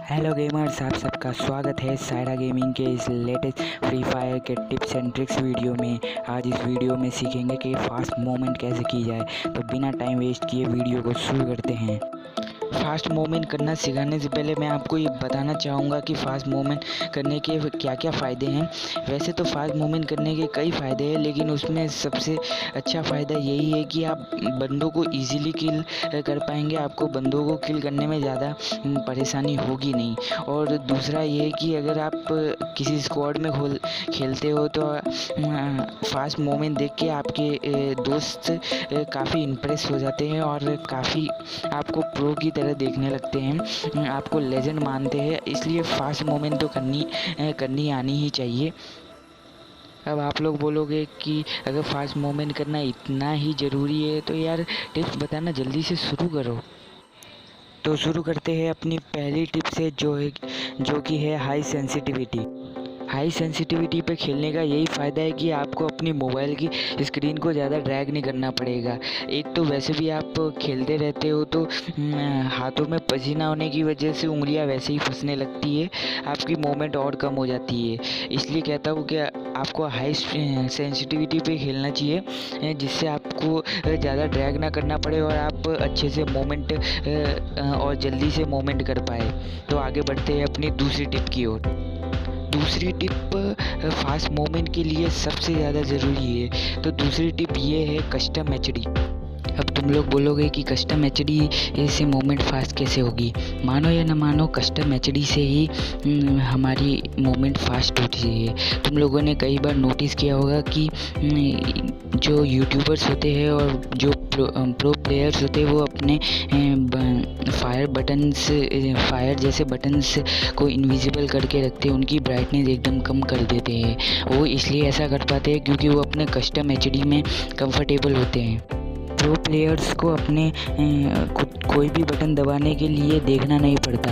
Hello gamers, आप सबका स्वागत है सायरा गेमिंग के इस लेटेस्ट फ्री फायर के टिप्स एंड ट्रिक्स वीडियो में। आज इस वीडियो में सीखेंगे कि फास्ट मूवमेंट कैसे की जाए। तो बिना टाइम वेस्ट किए वीडियो को शुरू करते हैं। फास्ट मूवमेंट करना सिखाने से पहले मैं आपको ये बताना चाहूँगा कि फ़ास्ट मूवमेंट करने के क्या क्या फ़ायदे हैं। वैसे तो फास्ट मूवमेंट करने के कई फ़ायदे हैं, लेकिन उसमें सबसे अच्छा फ़ायदा यही है कि आप बंदों को इजीली किल कर पाएंगे। आपको बंदों को किल करने में ज़्यादा परेशानी होगी नहीं। और दूसरा ये है कि अगर आप किसी स्क्वाड में खेलते हो तो फास्ट मूवमेंट देख के आपके दोस्त काफ़ी इम्प्रेस हो जाते हैं और काफ़ी आपको प्रो की तरह देखने लगते हैं, आपको लेजेंड मानते हैं। इसलिए फास्ट मूवमेंट तो करनी आनी ही चाहिए। अब आप लोग बोलोगे कि अगर फास्ट मूवमेंट करना इतना ही ज़रूरी है तो यार टिप्स बताना जल्दी से शुरू करो। तो शुरू करते हैं अपनी पहली टिप से, जो कि है हाई सेंसिटिविटी। हाई सेंसिटिविटी पे खेलने का यही फ़ायदा है कि आपको अपनी मोबाइल की स्क्रीन को ज़्यादा ड्रैग नहीं करना पड़ेगा। एक तो वैसे भी आप खेलते रहते हो तो हाथों में पसीना होने की वजह से उंगलियां वैसे ही फंसने लगती है, आपकी मूवमेंट और कम हो जाती है। इसलिए कहता हूँ कि आपको हाई सेंसिटिविटी पे खेलना चाहिए, जिससे आपको ज़्यादा ड्रैग ना करना पड़े और आप अच्छे से मूवमेंट और जल्दी से मूवमेंट कर पाए। तो आगे बढ़ते हैं अपनी दूसरी टिप की ओर। दूसरी टिप फास्ट मूवमेंट के लिए सबसे ज़्यादा ज़रूरी है। तो दूसरी टिप ये है कस्टम एचडी। अब तुम लोग बोलोगे कि कस्टम एचडी से मूवमेंट फास्ट कैसे होगी। मानो या ना मानो, कस्टम एचडी से ही हमारी मूवमेंट फास्ट होती है। तुम लोगों ने कई बार नोटिस किया होगा कि जो यूट्यूबर्स होते हैं और जो प्रो प्लेयर्स होते हैं वो अपने फायर जैसे बटन्स को इनविजिबल करके रखते हैं, उनकी ब्राइटनेस एकदम कम कर देते हैं। वो इसलिए ऐसा कर पाते हैं क्योंकि वो अपने कस्टम एचडी में कंफर्टेबल होते हैं। प्रो प्लेयर्स को अपने कोई भी बटन दबाने के लिए देखना नहीं पड़ता,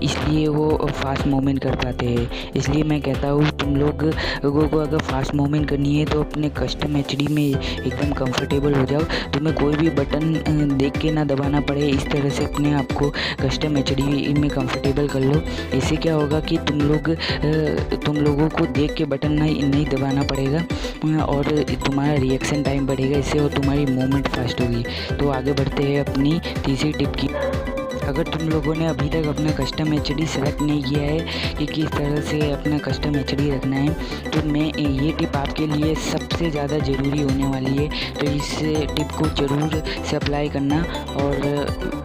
इसलिए वो फास्ट मूवमेंट कर पाते हैं। इसलिए मैं कहता हूँ तुम लोगों को अगर फास्ट मूवमेंट करनी है तो अपने कस्टम एचडी में एकदम कंफर्टेबल हो जाओ। तुम्हें कोई भी बटन देख के ना दबाना पड़े, इस तरह से अपने आप को कस्टम एचडी में कंफर्टेबल कर लो। इससे क्या होगा कि तुम लोगों को देख के बटन नहीं दबाना पड़ेगा और तुम्हारा रिएक्शन टाइम बढ़ेगा इससे, और तुम्हारी मूवमेंट फास्ट होगी। तो आगे बढ़ते हैं अपनी तीसरी टिप की। अगर तुम लोगों ने अभी तक अपना कस्टम एचडी सेलेक्ट नहीं किया है कि किस तरह से अपना कस्टम एचडी रखना है, तो मैं ये टिप आपके लिए सबसे ज़्यादा ज़रूरी होने वाली है। तो इस टिप को ज़रूर से अप्लाई करना और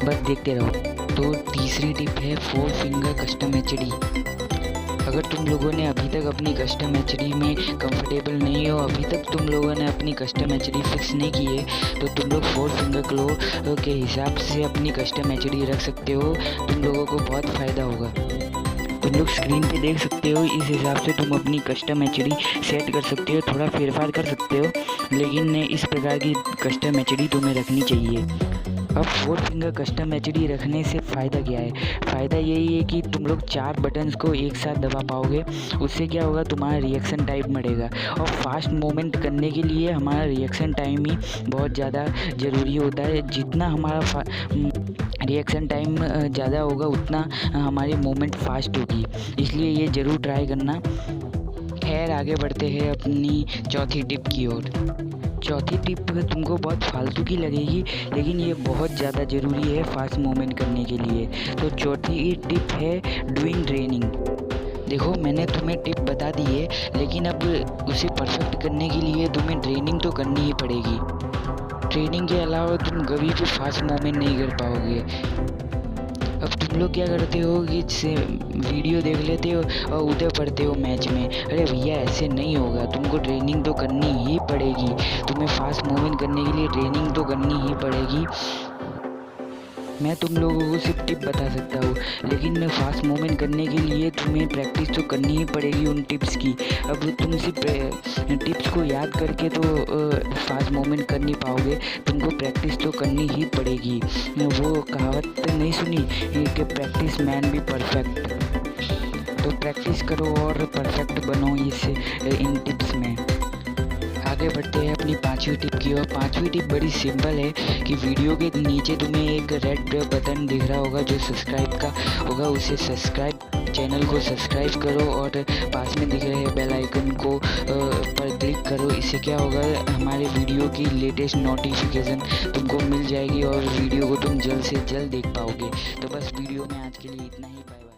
बस देखते रहो। तो तीसरी टिप है 4 फिंगर कस्टम एचडी। अगर तुम लोगों ने अभी तक अपनी कस्टम एचडी में कंफर्टेबल नहीं हो, अभी तक तुम लोगों ने अपनी कस्टम एचडी फिक्स नहीं की है, तो तुम लोग 4 फिंगर क्लो के हिसाब से अपनी कस्टम एचडी रख सकते हो। तुम लोगों को बहुत फ़ायदा होगा। तुम लोग स्क्रीन पे देख सकते हो, इस हिसाब से तुम अपनी कस्टम एचडी सेट कर सकते हो, थोड़ा फेरफार कर सकते हो, लेकिन इस प्रकार की कस्टम एचडी तुम्हें रखनी चाहिए। अब 4 फिंगर कस्टम एचडी रखने से फ़ायदा क्या है? फ़ायदा यही है कि तुम लोग 4 बटन्स को एक साथ दबा पाओगे। उससे क्या होगा, तुम्हारा रिएक्शन टाइम बढ़ेगा। और फास्ट मूवमेंट करने के लिए हमारा रिएक्शन टाइम ही बहुत ज़्यादा ज़रूरी होता है। जितना हमारा रिएक्शन टाइम ज़्यादा होगा उतना हमारी मूवमेंट फास्ट होगी, इसलिए ये ज़रूर ट्राई करना। खैर, आगे बढ़ते हैं अपनी चौथी टिप की ओर। चौथी टिप तुमको बहुत फालतू की लगेगी, लेकिन ये बहुत ज़्यादा ज़रूरी है फास्ट मूवमेंट करने के लिए। तो चौथी टिप है डूइंग ट्रेनिंग। देखो, मैंने तुम्हें टिप बता दी है, लेकिन अब उसे परफेक्ट करने के लिए तुम्हें ट्रेनिंग तो करनी ही पड़ेगी। ट्रेनिंग के अलावा तुम कभी भी फास्ट मूवमेंट नहीं कर पाओगे। अब तुम लोग क्या करते हो कि वीडियो देख लेते हो और उधर पड़ते हो मैच में। अरे भैया, ऐसे नहीं होगा, तुमको ट्रेनिंग तो करनी ही पड़ेगी। तुम्हें फास्ट मूवमेंट करने के लिए ट्रेनिंग तो करनी ही पड़ेगी। मैं तुम लोगों को सिर्फ टिप बता सकता हूँ, लेकिन फास्ट मूवमेंट करने के लिए तुम्हें प्रैक्टिस तो करनी ही पड़ेगी उन टिप्स की। अब तुम सिर्फ टिप्स को याद करके तो फास्ट मूवमेंट कर नहीं पाओगे, तुमको प्रैक्टिस तो करनी ही पड़ेगी। वो कहावत नहीं सुनी कि प्रैक्टिस मैन बी परफेक्ट। तो प्रैक्टिस करो और परफेक्ट बनो इन टिप्स में। आगे बढ़ते हैं अपनी पांचवी टिप की ओर। पांचवी टिप बड़ी सिंपल है कि वीडियो के नीचे तुम्हें एक रेड बटन दिख रहा होगा जो सब्सक्राइब का होगा, उसे चैनल को सब्सक्राइब करो और पास में दिख रहे बेल आइकन को पर क्लिक करो। इससे क्या होगा, हमारे वीडियो की लेटेस्ट नोटिफिकेशन तुमको मिल जाएगी और वीडियो को तुम जल्द से जल्द देख पाओगे। तो बस वीडियो में आज के लिए इतना ही। Bye bye.